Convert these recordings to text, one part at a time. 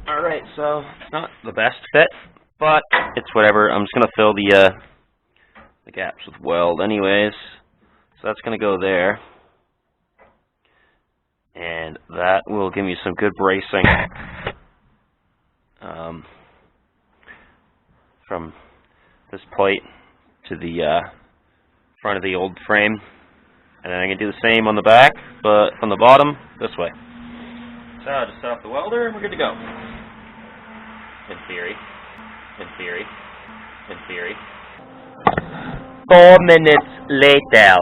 Alright, so it's not the best fit, but it's whatever. I'm just gonna fill the gaps with weld anyways. So that's gonna go there. And that will give me some good bracing from this plate to the front of the old frame. And then I can do the same on the back, but from the bottom, this way. So I'll just set up the welder and we're good to go. In theory. In theory. In theory. 4 minutes later.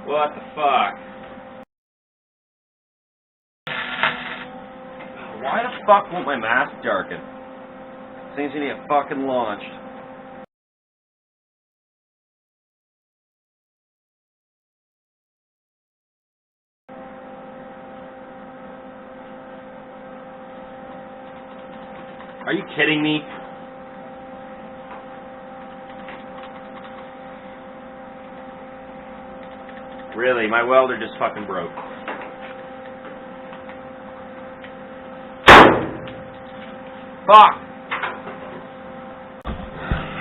What the fuck? Why the fuck won't my mask darken? Things need to get fucking launched. Are you kidding me? Really, my welder just fucking broke. Fuck!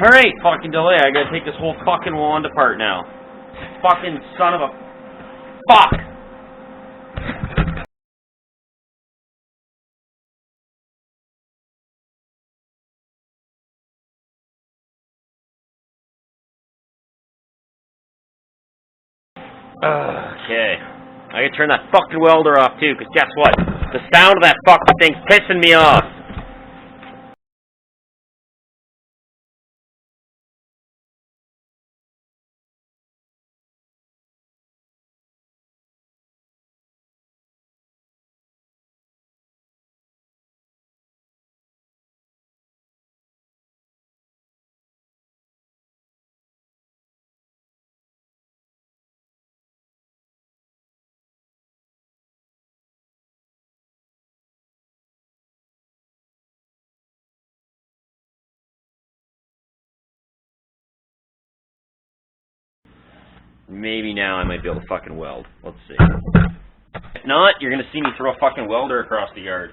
Alright, fucking delay. I gotta take this whole fucking wand apart now. Fucking son of a... Fuck! Okay. I gotta turn that fucking welder off too, because guess what? The sound of that fucking thing's pissing me off. Maybe now I might be able to fucking weld. Let's see. If not, you're gonna see me throw a fucking welder across the yard.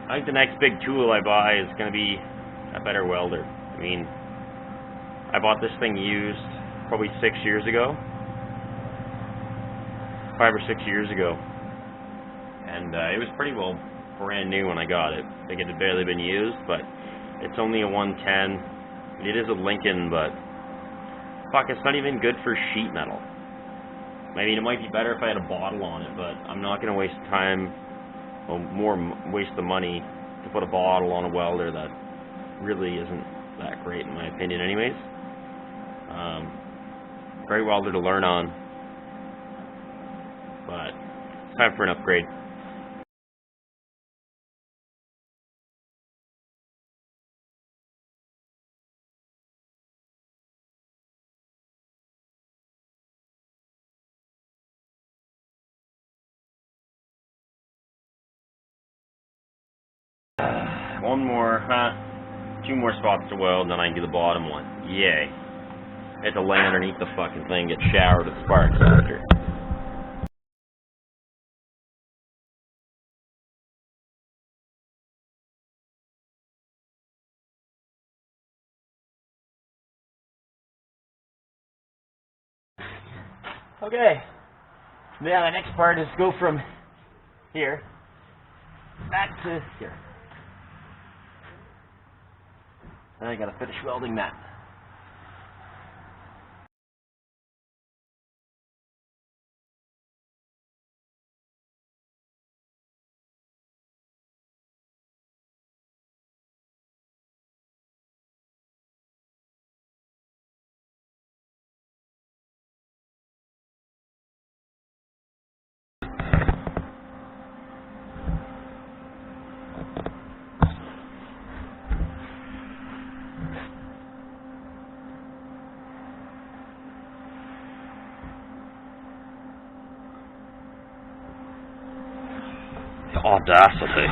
I think the next big tool I buy is going to be a better welder. I mean, I bought this thing used probably 6 years ago. 5 or 6 years ago. And it was pretty well brand new when I got it. I think it had barely been used, but it's only a 110. It is a Lincoln, but fuck, it's not even good for sheet metal. I mean, it might be better if I had a bottle on it, but I'm not going to waste time, or waste the money to put a bottle on a welder that really isn't that great in my opinion anyways. Great welder to learn on, but it's time for an upgrade. One more, 2 more spots to weld, and then I can do the bottom one. Yay. I had to lay underneath the fucking thing, get showered with sparks after. Okay. Now the next part is go from here back to here. And I gotta finish welding that. The audacity.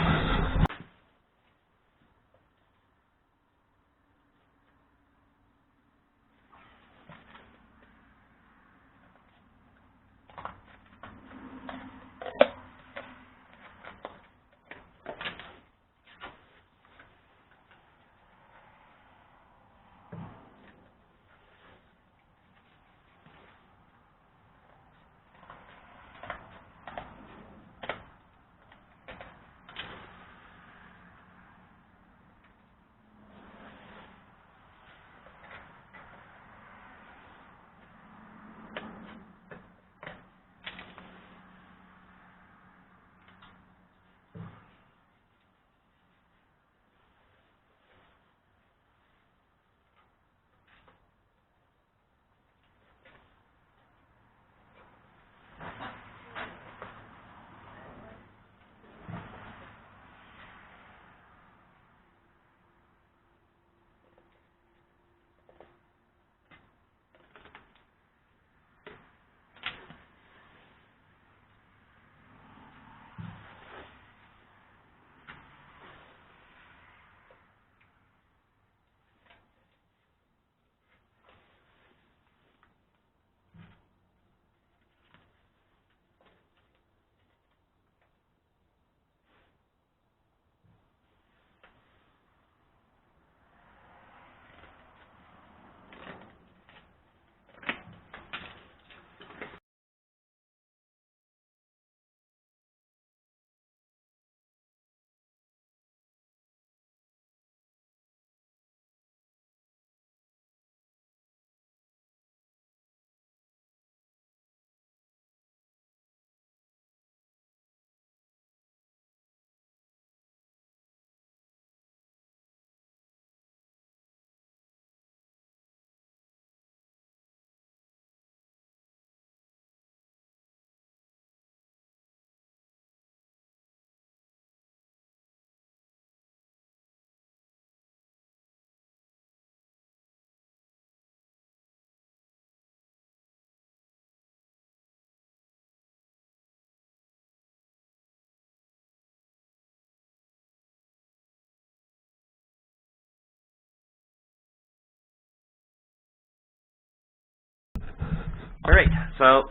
Alright, so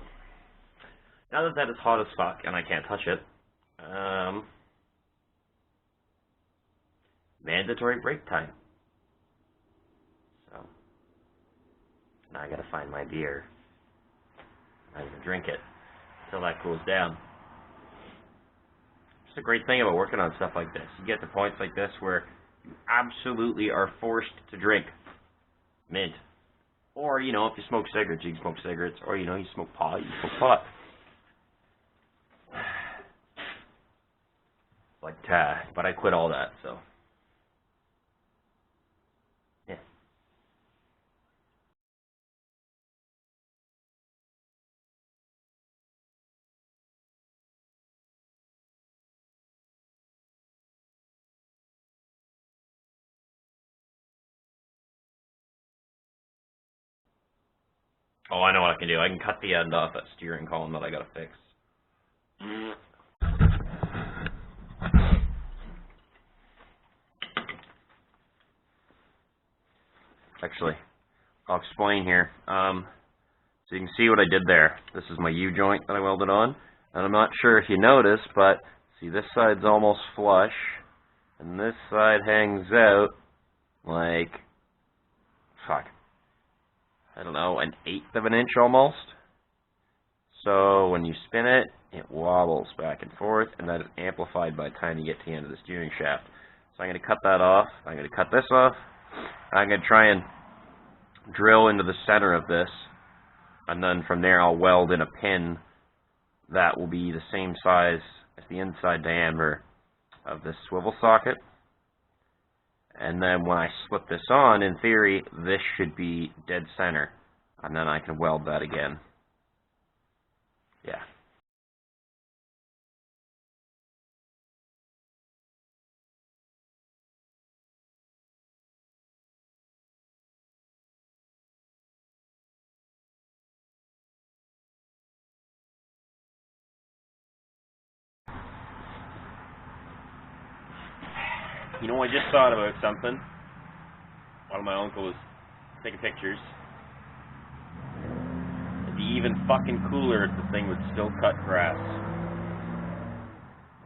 now that that is hot as fuck and I can't touch it, mandatory break time. So now I gotta find my beer. I'm gonna drink it until that cools down. It's a great thing about working on stuff like this. You get to points like this where you absolutely are forced to drink mint. Or, you know, if you smoke cigarettes, you can smoke cigarettes. Or, you know, you smoke pot, you smoke pot. But I quit all that, so. Yeah. Oh, I know what I can do. I can cut the end off that steering column that I gotta fix. Actually, I'll explain here. So you can see what I did there. This is my U-joint that I welded on. And I'm not sure if you noticed, but see, this side's almost flush. And this side hangs out like, fuck, I don't know, 1/8 of an inch almost. So when you spin it, it wobbles back and forth, and that is amplified by the time you get to the end of the steering shaft. So I'm going to cut that off. I'm going to cut this off. I'm going to try and drill into the center of this, and then from there I'll weld in a pin that will be the same size as the inside diameter of this swivel socket. And then when I slip this on, in theory, this should be dead center, and then I can weld that again. Yeah. You know, I just thought about something while my uncle was taking pictures. It'd be even fucking cooler if the thing would still cut grass.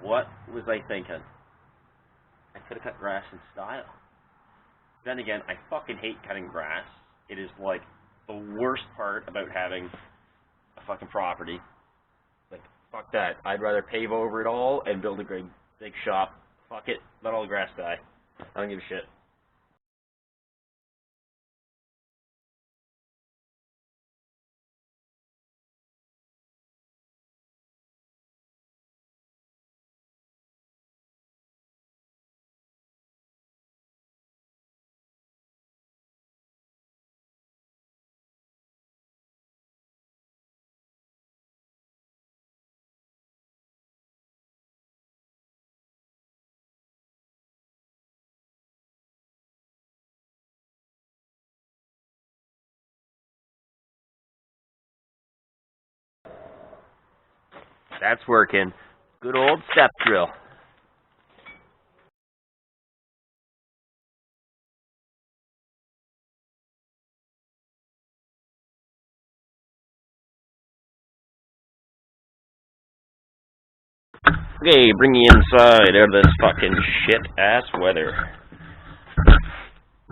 What was I thinking? I could have cut grass in style. Then again, I fucking hate cutting grass. It is like the worst part about having a fucking property. Like, fuck that. I'd rather pave over it all and build a great big shop. Fuck it. Let all the grass die. I don't give a shit. That's working. Good old step drill. Okay, bring you inside out of this fucking shit-ass weather.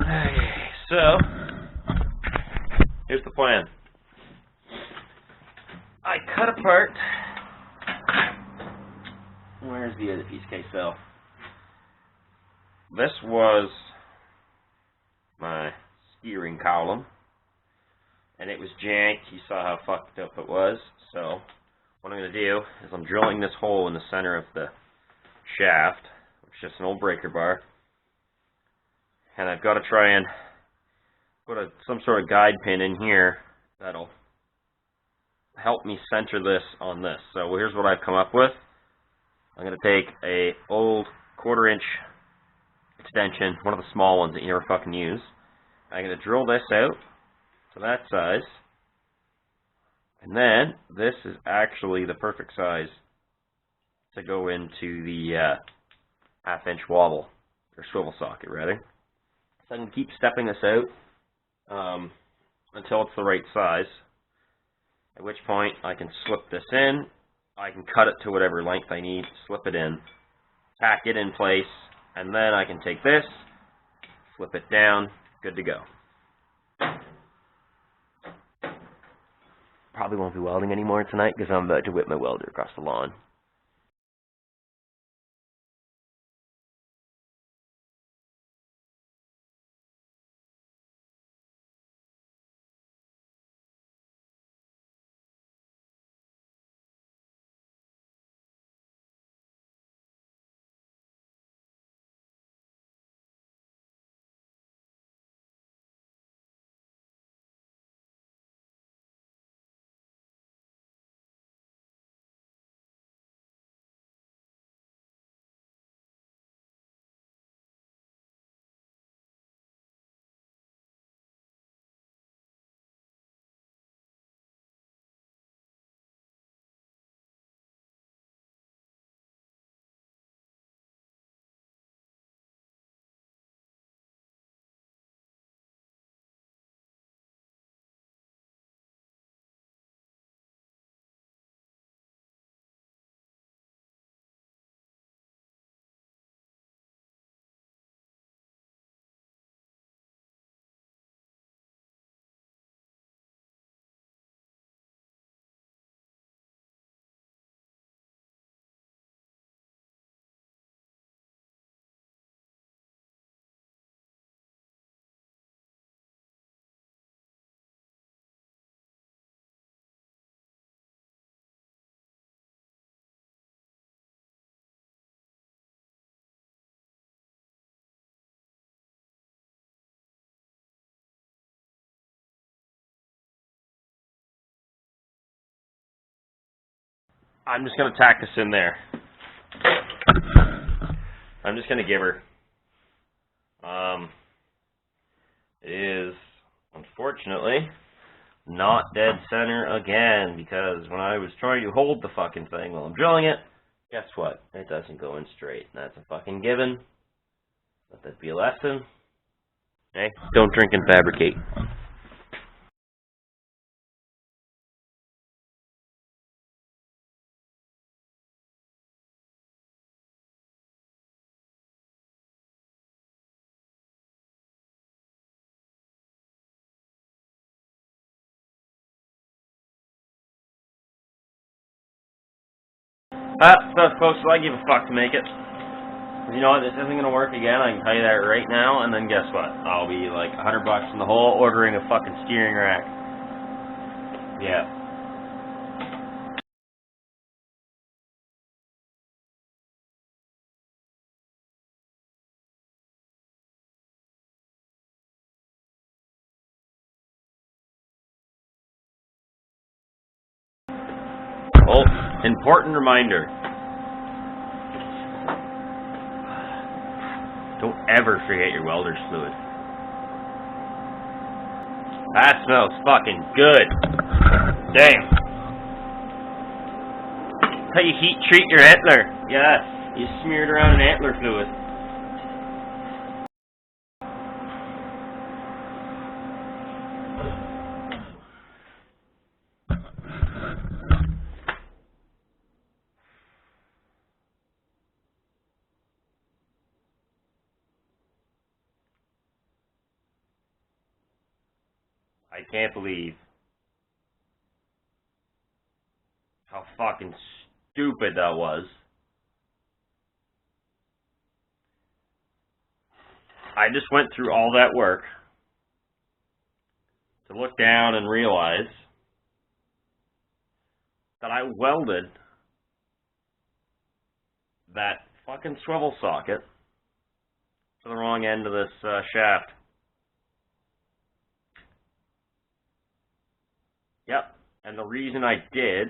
Okay, so, here's the plan. I cut apart... Where's the other piece? Okay, so, this was my steering column, and it was janked. You saw how fucked up it was, so... What I'm going to do is I'm drilling this hole in the center of the shaft, which is just an old breaker bar, and I've got to try and put some sort of guide pin in here that'll help me center this on this. So here's what I've come up with. I'm going to take a old 1/4 inch extension, one of the small ones that you never fucking use. I'm going to drill this out to that size. And then, this is actually the perfect size to go into the 1/2 inch wobble, or swivel socket, rather. So I can keep stepping this out until it's the right size, at which point I can slip this in, I can cut it to whatever length I need, slip it in, tack it in place, and then I can take this, flip it down, good to go. Probably won't be welding anymore tonight because I'm about to whip my welder across the lawn. I'm just going to tack this in there. I'm just going to give her. It is, unfortunately, not dead center again, because when I was trying to hold the fucking thing while I'm drilling it, guess what? It doesn't go in straight. And that's a fucking given. Let that be a lesson. Okay? Don't drink and fabricate. So folks, I give a fuck to make it. You know what, this isn't going to work again, I can tell you that right now, and then guess what? I'll be like $100 in the hole ordering a fucking steering rack. Yeah. Oh, important reminder. Don't ever forget your welder's fluid. That smells fucking good. Damn. How you heat treat your antler. Yes, you smear it around in antler fluid. I can't believe how fucking stupid that was. I just went through all that work to look down and realize that I welded that fucking swivel socket to the wrong end of this shaft. Yep, and the reason I did,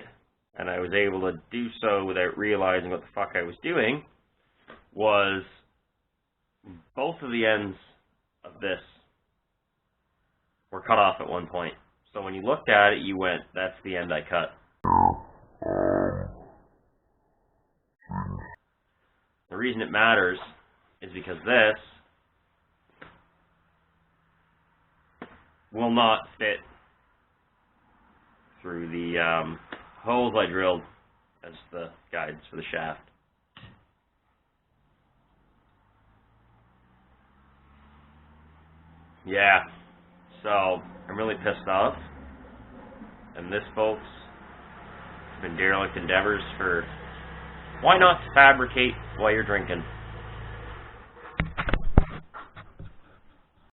and I was able to do so without realizing what the fuck I was doing, was both of the ends of this were cut off at one point. So when you looked at it, you went, that's the end I cut. The reason it matters is because this will not fit through the holes I drilled as the guides for the shaft. Yeah, so I'm really pissed off. And this, folks, has been derelict endeavors for why not fabricate while you're drinking.